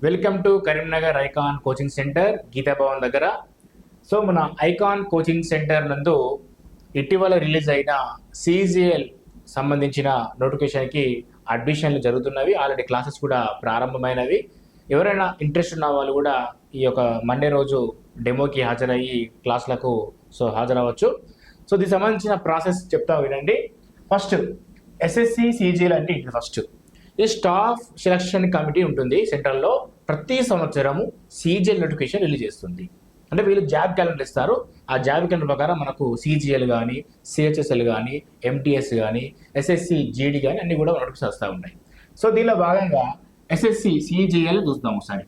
Welcome to Karimnagar icon coaching centre Geeta Bhavan దగ్గర. So మన icon coaching centre నందు ఇటీవల రిలీజ్ అయిన CGL సంబంధించిన నోటిఫికేషన్కి అడ్మిషన్లు జరుగుతున్నవి. ఆల్రెడీ క్లాసెస్ కూడా ప్రారంభమైనవి. ఎవరైనా ఇంట్రెస్ట్ ఉన్న వాళ్ళు కూడా ఈ యొక్క మండే రోజు డెమోకి హాజరయ్యి క్లాసులకు హాజరవ్వచ్చు. సో దీనికి సంబంధించిన ప్రాసెస్ చెప్తా వినండి. ఫస్ట్ SSC CGL అంటే ఇది ఫస్ట్ ఈ స్టాఫ్ సెలక్షన్ కమిటీ ఉంటుంది సెంట్రల్లో. ప్రతి సంవత్సరము CGL నోటిఫికేషన్ రిలీజ్ చేస్తుంది. అంటే వీళ్ళు జాబ్ క్యాలెండర్ ఇస్తారు. ఆ జాబ్ క్యాలెండర్ ప్రకారం మనకు CGL కానీ, CHSL కానీ, MTS కానీ, SSC GD కానీ అన్ని కూడా నోటిఫికేషన్ వస్తూ ఉంటాయి. సో దీనిలో భాగంగా SSC CGL చూద్దాం ఒకసారి.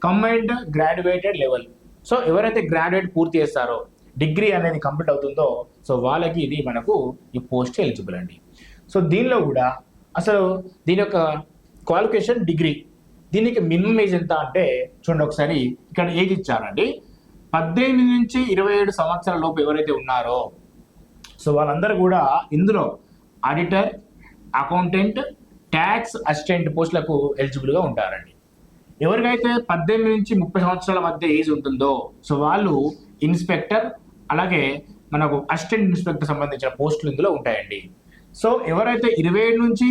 Combined graduated level. సో ఎవరైతే గ్రాడ్యుయేట్ పూర్తి చేస్తారో, డిగ్రీ అనేది కంప్లీట్ అవుతుందో, సో వాళ్ళకి ఇది మనకు ఈ పోస్ట్ ఎలిజిబుల్ అండి. సో దీనిలో కూడా అసలు దీని యొక్క క్వాలిఫికేషన్ డిగ్రీ. దీనికి మినిమం ఏజ్ ఎంత అంటే చూడండి ఒకసారి, ఇక్కడ ఏజ్ ఇచ్చారండి 18 నుంచి 27 సంవత్సరాల లోపు ఎవరైతే ఉన్నారో సో వాళ్ళందరూ కూడా ఇందులో ఆడిటర్, అకౌంటెంట్, ట్యాక్స్ అసిస్టెంట్ పోస్టులకు ఎలిజిబుల్గా ఉంటారండి. ఎవరికైతే 18 నుంచి 30 సంవత్సరాల మధ్య ఏజ్ ఉంటుందో సో వాళ్ళు ఇన్స్పెక్టర్, అలాగే మనకు అసిస్టెంట్ ఇన్స్పెక్టర్ సంబంధించిన పోస్టులు ఇందులో ఉంటాయండి. సో ఎవరైతే 27 నుంచి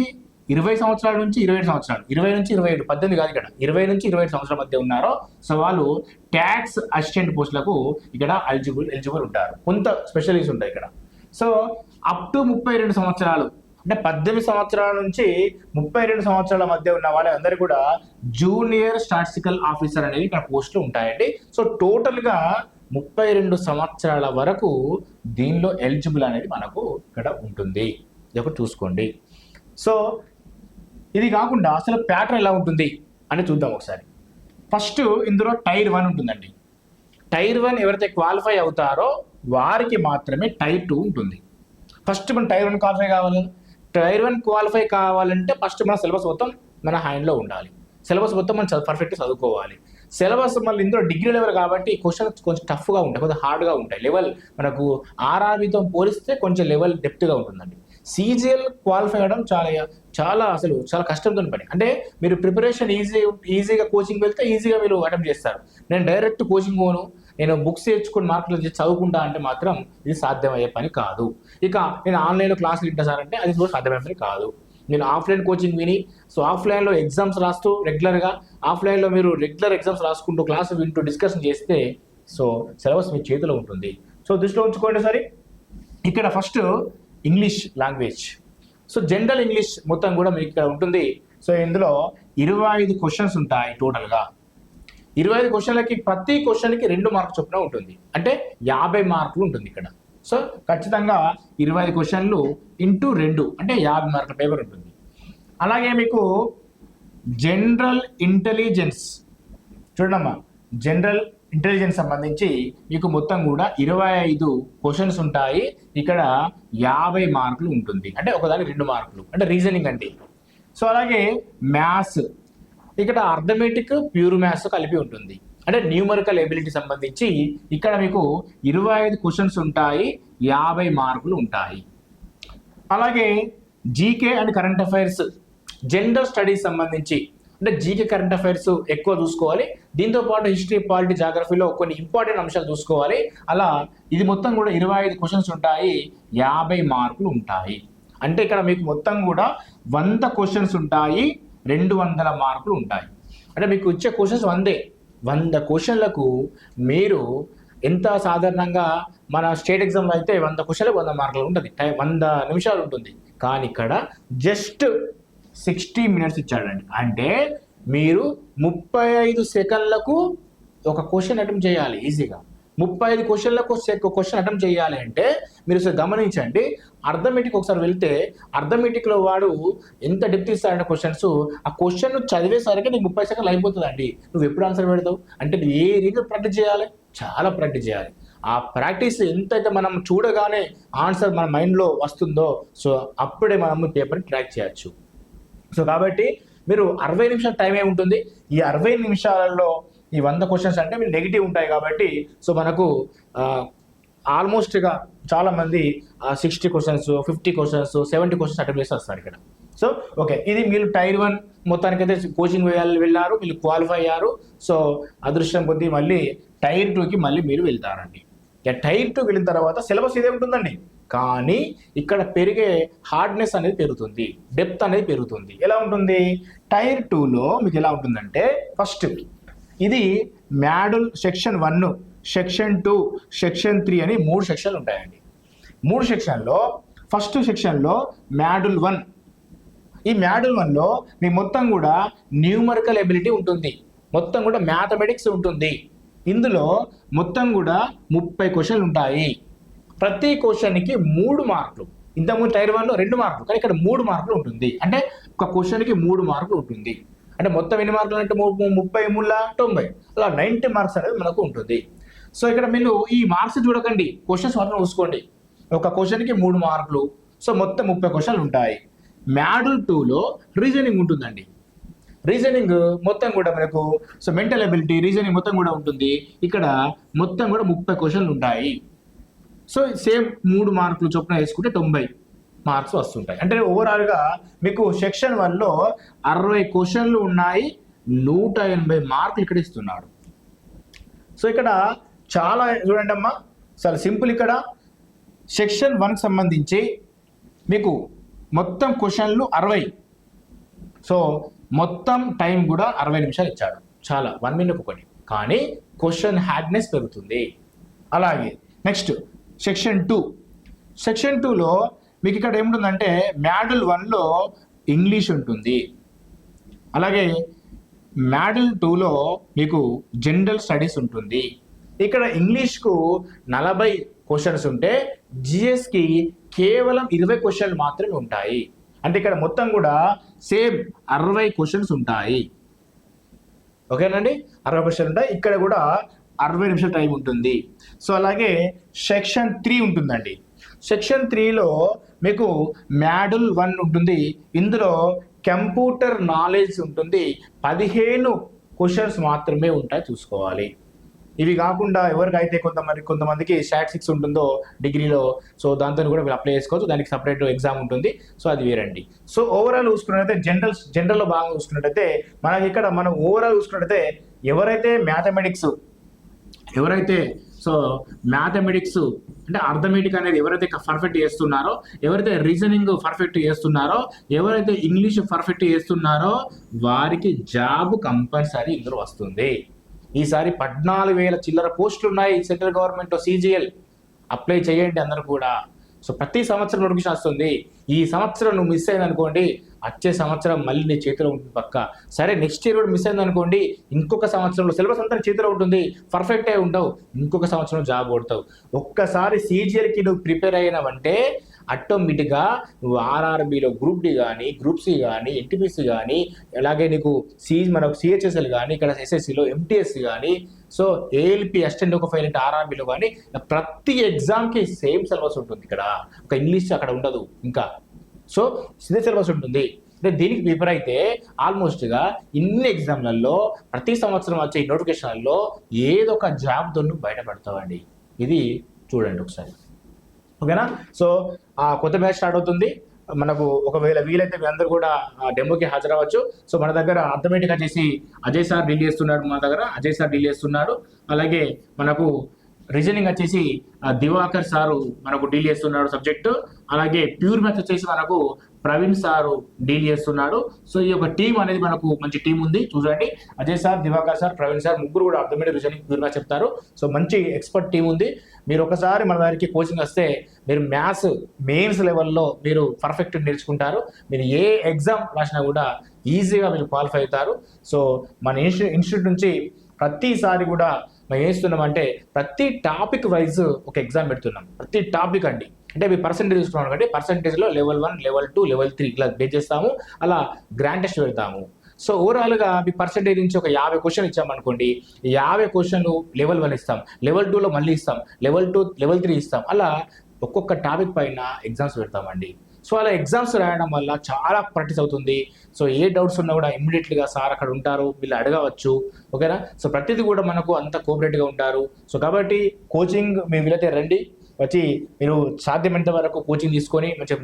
20 సంవత్సరాల నుంచి 27 సంవత్సరాలు, 20 నుంచి 27, 18 కాదు ఇక్కడ, 20 నుంచి 27 సంవత్సరాల మధ్య ఉన్నారో సో వాళ్ళు ట్యాక్స్ అసిస్టెంట్ పోస్టులకు ఇక్కడ ఎలిజిబుల్ ఉంటారు. కొంత స్పెషలిస్ట్ ఉంటాయి ఇక్కడ. సో అప్ టు 32 సంవత్సరాలు అంటే 18 సంవత్సరాల నుంచి 32 సంవత్సరాల మధ్య ఉన్న వాళ్ళందరూ కూడా జూనియర్ స్టాటిస్టికల్ ఆఫీసర్ అనేది ఇక్కడ పోస్టులు ఉంటాయండి. సో టోటల్గా 32 సంవత్సరాల వరకు దీనిలో ఎలిజిబుల్ అనేది మనకు ఇక్కడ ఉంటుంది. ఇది ఒకటి చూసుకోండి. సో ఇది కాకుండా అసలు ప్యాటర్న్ ఎలా ఉంటుంది అని చూద్దాం ఒకసారి. ఫస్ట్ ఇందులో టైర్ 1 ఉంటుందండి. టైర్ 1 ఎవరైతే క్వాలిఫై అవుతారో వారికి మాత్రమే టైర్ 2 ఉంటుంది. ఫస్ట్ మనం టైర్ 1 క్వాలిఫై కావాలి. టైర్ 1 క్వాలిఫై కావాలంటే ఫస్ట్ మన సిలబస్ మొత్తం మన హ్యాండ్లో ఉండాలి. సిలబస్ మొత్తం మనం పర్ఫెక్ట్గా చదువుకోవాలి. సిలబస్ మళ్ళీ ఇందులో డిగ్రీ లెవెల్ కాబట్టి క్వశ్చన్స్ కొంచెం టఫ్గా ఉంటాయి, కొంచెం హార్డ్గా ఉంటాయి. లెవెల్ మనకు RRBతో పోలిస్తే కొంచెం లెవెల్ డెప్త్గా ఉంటుందండి. CGL క్వాలిఫై అవ్వడం చాలా కష్టంతో పని. అంటే మీరు ప్రిపరేషన్ ఈజీగా కోచింగ్ వెళ్తే ఈజీగా మీరు అటెంప్ట్ చేస్తారు. నేను డైరెక్ట్ కోచింగ్ పోను, నేను బుక్స్ తెచ్చుకుని మార్కులు చదువుకుంటా అంటే మాత్రం ఇది సాధ్యమయ్యే పని కాదు. ఇక నేను ఆన్లైన్లో క్లాసులు వింటా సార్ అంటే అది కూడా సాధ్యమయ్యే పని కాదు. నేను ఆఫ్లైన్ కోచింగ్ విని సో ఆఫ్లైన్లో ఎగ్జామ్స్ రాస్తూ రెగ్యులర్గా, ఆఫ్లైన్లో మీరు రెగ్యులర్ ఎగ్జామ్స్ రాసుకుంటూ క్లాసు వింటూ డిస్కషన్ చేస్తే సో సిలబస్ మీ చేతిలో ఉంటుంది. సో దృష్టిలో ఉంచుకోండి సరే. ఇక్కడ first English language. So general English మొత్తం కూడా మీకు ఇక్కడ ఉంటుంది. సో ఇందులో 25 క్వశ్చన్స్ ఉంటాయి టోటల్గా. 25 క్వశ్చన్లకి ప్రతి క్వశ్చన్కి 2 మార్కులు చొప్పున ఉంటుంది. అంటే 50 మార్కులు ఉంటుంది ఇక్కడ. సో ఖచ్చితంగా 25 క్వశ్చన్లు ఇంటూ 2 అంటే 50 మార్కుల పేపర్ ఉంటుంది. అలాగే మీకు జనరల్ ఇంటెలిజెన్స్ చూడమ్మా, జనరల్ ఇంటెలిజెన్స్ సంబంధించి మీకు మొత్తం కూడా 25 క్వశ్చన్స్ ఉంటాయి. ఇక్కడ 50 మార్కులు ఉంటుంది. అంటే ఒకదానికి 2 మార్కులు అంటే రీజనింగ్ అండి. సో అలాగే మ్యాథ్స్, ఇక్కడ అర్థమెటిక్, ప్యూర్ మ్యాథ్స్ కలిపి ఉంటుంది. అంటే న్యూమరికల్ ఎబిలిటీ సంబంధించి ఇక్కడ మీకు 25 క్వశ్చన్స్ ఉంటాయి, 50 మార్కులు ఉంటాయి. అలాగే GK and current affairs, general studies సంబంధించి అంటే జీకే కరెంట్ అఫైర్స్ ఎక్కువ చూసుకోవాలి. దీంతో పాటు హిస్టరీ, పాలిటీ, జాగ్రఫీలో కొన్ని ఇంపార్టెంట్ అంశాలు చూసుకోవాలి. అలా ఇది మొత్తం కూడా 25 క్వశ్చన్స్ ఉంటాయి, 50 మార్కులు ఉంటాయి. అంటే ఇక్కడ మీకు మొత్తం కూడా 100 క్వశ్చన్స్ ఉంటాయి, 200 మార్కులు ఉంటాయి. అంటే మీకు ఇచ్చే క్వశ్చన్స్ 100 క్వశ్చన్లకు మీరు ఎంత సాధారణంగా మన స్టేట్ ఎగ్జామ్లో అయితే 100 క్వశ్చన్లకు 100 మార్కులు ఉంటుంది, 100 నిమిషాలు ఉంటుంది. కానీ ఇక్కడ జస్ట్ 60 మినిట్స్ ఇచ్చాడండి. అంటే మీరు 35 సెకండ్లకు ఒక క్వశ్చన్ అటెంప్ట్ చేయాలి ఈజీగా. 35 క్వశ్చన్లకు క్వశ్చన్ అటెంప్ట్ చేయాలి అంటే మీరు గమనించండి. అర్థమెటిక్ ఒకసారి వెళ్తే అర్థమెటిక్లో వాడు ఎంత డెప్త్ ఇస్తాడంటే క్వశ్చన్స్, ఆ క్వశ్చన్ చదివేసరికి నీకు 30 సెకండ్లు అయిపోతుంది అండి. నువ్వు ఎప్పుడు ఆన్సర్ పెడతావు అంటే ఏ రీతిలో ప్రాక్టీస్ చేయాలి, చాలా ప్రాక్టీస్ చేయాలి. ఆ ప్రాక్టీస్ ఎంతైతే మనం చూడగానే ఆన్సర్ మన మైండ్లో వస్తుందో సో అప్పుడే మనం పేపర్ని ట్రాక్ చేయొచ్చు. సో కాబట్టి మీరు 60 నిమిషాల టైం ఏముంటుంది, ఈ 60 నిమిషాలలో ఈ 100 క్వశ్చన్స్ అంటే మీరు నెగిటివ్ ఉంటాయి కాబట్టి సో మనకు ఆల్మోస్ట్గా చాలామంది 60 క్వశ్చన్స్, 50 క్వశ్చన్స్, 70 క్వశ్చన్స్ అటెంప్ట్ చేసి వస్తారు ఇక్కడ. సో ఓకే, ఇది మీరు టైర్ 1 మొత్తానికైతే కోచింగ్ వెళ్ళారు, మీరు క్వాలిఫై అయ్యారు. సో అదృష్టం కొద్దీ మళ్ళీ టైర్ 2కి మళ్ళీ మీరు వెళ్తారండి. ఇక టైర్ 2 వెళ్ళిన తర్వాత సిలబస్ ఇదే ఉంటుందండి, కానీ ఇక్కడ పెరిగే హార్డ్నెస్ అనేది పెరుగుతుంది, డెప్త్ అనేది పెరుగుతుంది. ఎలా ఉంటుంది టైర్ 2లో మీకు ఎలా ఉంటుందంటే, ఫస్ట్ ఇది మాడ్యూల్ సెక్షన్ 1, సెక్షన్ 2, సెక్షన్ 3 అని 3 సెక్షన్లు ఉంటాయండి. 3 సెక్షన్లో ఫస్ట్ సెక్షన్లో మాడ్యూల్ 1. ఈ మాడ్యూల్ 1లో మీ మొత్తం కూడా న్యూమరికల్ ఎబిలిటీ ఉంటుంది, మొత్తం కూడా మ్యాథమెటిక్స్ ఉంటుంది. ఇందులో మొత్తం కూడా 30 క్వశ్చన్లు ఉంటాయి. ప్రతి క్వశ్చన్కి 3 మార్కులు. ఇంతకుముందు టైర్ 1లో 2 మార్కులు, కానీ ఇక్కడ 3 మార్కులు ఉంటుంది. అంటే ఒక క్వశ్చన్కి 3 మార్కులు ఉంటుంది. అంటే మొత్తం ఎన్ని మార్కులు అంటే 30 అలా 90 మార్క్స్ అనేది మనకు ఉంటుంది. సో ఇక్కడ మీరు ఈ మార్క్స్ చూడకండి, క్వశ్చన్స్ మాత్రం చూసుకోండి. ఒక క్వశ్చన్కి 3 మార్కులు, సో మొత్తం 30 క్వశ్చన్లు ఉంటాయి. మాడ్యూల్ 2లో రీజనింగ్ ఉంటుందండి. రీజనింగ్ మొత్తం కూడా మనకు సో మెంటల్ ఎబిలిటీ, రీజనింగ్ మొత్తం కూడా ఉంటుంది. ఇక్కడ మొత్తం కూడా 30 క్వశ్చన్లు ఉంటాయి. సో సేమ్ 3 మార్కులు చొప్పున వేసుకుంటే 90 మార్క్స్ వస్తుంటాయి. అంటే ఓవరాల్గా మీకు సెక్షన్ 1లో 60 క్వశ్చన్లు ఉన్నాయి, 180 మార్కులు ఇక్కడ ఇస్తున్నాడు. సో ఇక్కడ చాలా చూడండి అమ్మా, చాలా సింపుల్. ఇక్కడ సెక్షన్ 1కి సంబంధించి మీకు మొత్తం క్వశ్చన్లు 60. సో మొత్తం టైం కూడా 60 నిమిషాలు ఇచ్చాడు. చాలా 1 మినిట్ ఒకటి, కానీ క్వశ్చన్ హార్డ్నెస్ పెరుగుతుంది. అలాగే నెక్స్ట్ సెక్షన్ 2. సెక్షన్ 2లో మీకు ఇక్కడ ఏముంటుందంటే మాడ్యూల్ 1లో ఇంగ్లీష్ ఉంటుంది. అలాగే మాడ్యూల్ 2లో మీకు జనరల్ స్టడీస్ ఉంటుంది. ఇక్కడ ఇంగ్లీష్కు 40 క్వశ్చన్స్ ఉంటే జిఎస్కి కేవలం 20 క్వశ్చన్లు మాత్రమే ఉంటాయి. అంటే ఇక్కడ మొత్తం కూడా సేమ్ 60 క్వశ్చన్స్ ఉంటాయి. ఓకేనండి, 60 క్వశ్చన్లు ఉంటాయి. ఇక్కడ కూడా 60 నిమిషాల టైం ఉంటుంది. సో అలాగే సెక్షన్ 3 ఉంటుందండి. సెక్షన్ 3లో మీకు మాడ్యూల్ 1 ఉంటుంది. ఇందులో కంప్యూటర్ నాలెడ్జ్ ఉంటుంది. 15 క్వశ్చన్స్ మాత్రమే ఉంటాయి, చూసుకోవాలి. ఇవి కాకుండా ఎవరికైతే కొంతమందికి స్టాటిస్టిక్స్ ఉంటుందో డిగ్రీలో, సో దాంతో కూడా మీరు అప్లై చేసుకోవచ్చు. దానికి సపరేట్ ఎగ్జామ్ ఉంటుంది. సో అది వేరండి. సో ఓవరాల్ చూసుకున్నట్టయితే జనరల్లో బాగా చూసుకున్నట్టయితే మనకి ఇక్కడ మనం ఓవరాల్ చూసుకున్నట్టయితే ఎవరైతే మ్యాథమెటిక్స్ అంటే అర్థమెటిక్ అనేది ఎవరైతే పర్ఫెక్ట్ చేస్తున్నారో, ఎవరైతే రీజనింగ్ పర్ఫెక్ట్ చేస్తున్నారో, ఎవరైతే ఇంగ్లీష్ పర్ఫెక్ట్ చేస్తున్నారో వారికి జాబ్ కంపల్సరీ ఇందులో వస్తుంది. ఈసారి 14,000 చిల్లర పోస్టులు ఉన్నాయి సెంట్రల్ గవర్నమెంట్ CGL. అప్లై చేయండి అందరూ కూడా. సో ప్రతి సంవత్సరం నోటిఫికేషన్ వస్తుంది. ఈ సంవత్సరం నువ్వు మిస్ అయింది అనుకోండి, వచ్చే సంవత్సరం మళ్ళీ నీ చేతిలో ఉంటుంది పక్క. సరే నెక్స్ట్ ఇయర్ కూడా మిస్ అయింది అనుకోండి, ఇంకొక సంవత్సరంలో సిలబస్ అంతా చేతిలో ఉంటుంది, పర్ఫెక్ట్ అయి ఉండవు, ఇంకొక సంవత్సరం జాబ్ కొడతావు. ఒక్కసారి CGLకి నువ్వు ప్రిపేర్ అయినావంటే ఆటోమేటిక్గా నువ్వు RRBలో గ్రూప్ D కానీ, గ్రూప్ C కానీ, NTPC కానీ, అలాగే నీకు మనకు CHSL కానీ, ఇక్కడ SSCలో MTS కానీ, సో ALP అసిస్టెంట్ ఒక ఫైల్ అంటే RRBలో కానీ ప్రతి ఎగ్జామ్కి సేమ్ సిలబస్ ఉంటుంది. ఇక్కడ ఒక ఇంగ్లీష్ అక్కడ ఉండదు ఇంకా. సో ఇదే సిలబస్ ఉంటుంది. అంటే దీనికి ప్రిపేర్ అయితే ఆల్మోస్ట్గా ఇన్ని ఎగ్జామ్లలో ప్రతి సంవత్సరం వచ్చే నోటిఫికేషన్లలో ఏదో ఒక జాబ్తో బయటపడతావండి. ఇది చూడండి ఒకసారి, ఓకేనా. సో ఆ కొత్త బ్యాచ్ స్టార్ట్ అవుతుంది. మనకు ఒకవేళ వీలైతే మీ అందరూ కూడా డెమోకి హాజరవచ్చు. సో మన దగ్గర అర్థమెటిక్ వచ్చేసి అజయ్ సార్ డీల్ చేస్తున్నాడు. అలాగే మనకు రీజనింగ్ వచ్చేసి దివాకర్ సారు మనకు డీల్ చేస్తున్నాడు సబ్జెక్టు. అలాగే ప్యూర్ మ్యాథ్స్ వచ్చేసి మనకు ప్రవీణ్ సారు డీల్ చేస్తున్నాడు. సో ఈ యొక్క టీం అనేది మనకు మంచి టీం ఉంది. చూడండి, Ajay sir, Diwakar sir, Praveen sir ముగ్గురు కూడా అర్థమెటిక్, రీజనింగ్, ప్యూర్ మ్యాథ్స్ చెప్తారు. సో మంచి ఎక్స్పర్ట్ టీం ఉంది. మీరు ఒకసారి మన దగ్గరికి కోచింగ్ వస్తే మీరు మ్యాథ్స్ మెయిన్స్ లెవెల్లో మీరు పర్ఫెక్ట్ నేర్చుకుంటారు. మీరు ఏ ఎగ్జామ్ రాసినా కూడా ఈజీగా మీరు క్వాలిఫై అవుతారు. సో మన ఇన్స్టిట్యూట్ నుంచి ప్రతిసారి కూడా మేము ఏస్తున్నామంటే ప్రతి టాపిక్ వైజ్ ఒక ఎగ్జామ్ పెడుతున్నాం. ప్రతి టాపిక్ అండి, అంటే మీ పర్సెంటేజ్ చూసుకున్నాం కాబట్టి పర్సెంటేజ్లో లెవెల్ 1, లెవెల్ 2, లెవెల్ 3 ఇలా బేస్ చేస్తాము. అలా గ్రాండ్ టెస్ట్ పెడతాము. సో ఓవరాల్గా మీ పర్సెంటేజ్ నుంచి ఒక 50 క్వశ్చన్ ఇచ్చామనుకోండి, 50 క్వశ్చన్లు లెవెల్ 1 ఇస్తాం, లెవెల్ 2లో మళ్ళీ ఇస్తాం, లెవెల్ 2, లెవెల్ 3 ఇస్తాం. అలా ఒక్కొక్క టాపిక్ పైన ఎగ్జామ్స్ పెడతామండి. సో అలా ఎగ్జామ్స్ రాయడం వల్ల చాలా ప్రాక్టీస్ అవుతుంది. సో ఏ డౌట్స్ ఉన్నా కూడా ఇమ్మీడియట్గా సార్ అక్కడ ఉంటారు, వీళ్ళు అడగవచ్చు, ఓకేనా. సో ప్రతిదీ కూడా మనకు అంత కోఆపరేటివ్గా ఉంటారు. సో కాబట్టి కోచింగ్ మీ వీలైతే రండి. వచ్చి మీరు సాధ్యమైనంత వరకు కోచింగ్ తీసుకొని మంచి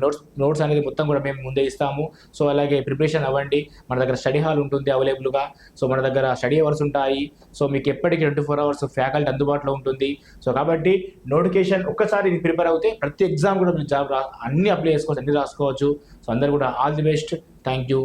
నోట్స్ అనేది మొత్తం కూడా మేము ముందే ఇస్తాము. సో అలాగే ప్రిపరేషన్ అవ్వండి. మన దగ్గర స్టడీ హాల్ ఉంటుంది అవైలబుల్గా. సో మన దగ్గర స్టడీ అవర్స్ ఉంటాయి. సో మీకు ఎప్పటికీ 24 అవర్స్ ఫ్యాకల్టీ అందుబాటులో ఉంటుంది. సో కాబట్టి నోటిఫికేషన్ ఒక్కసారి ఇది ప్రిపేర్ అవుతే ప్రతి ఎగ్జామ్ కూడా మీరు జాబ్ అన్ని అప్లై చేసుకోవచ్చు, అన్ని రాసుకోవచ్చు. సో అందరు కూడా all the best. Thank you.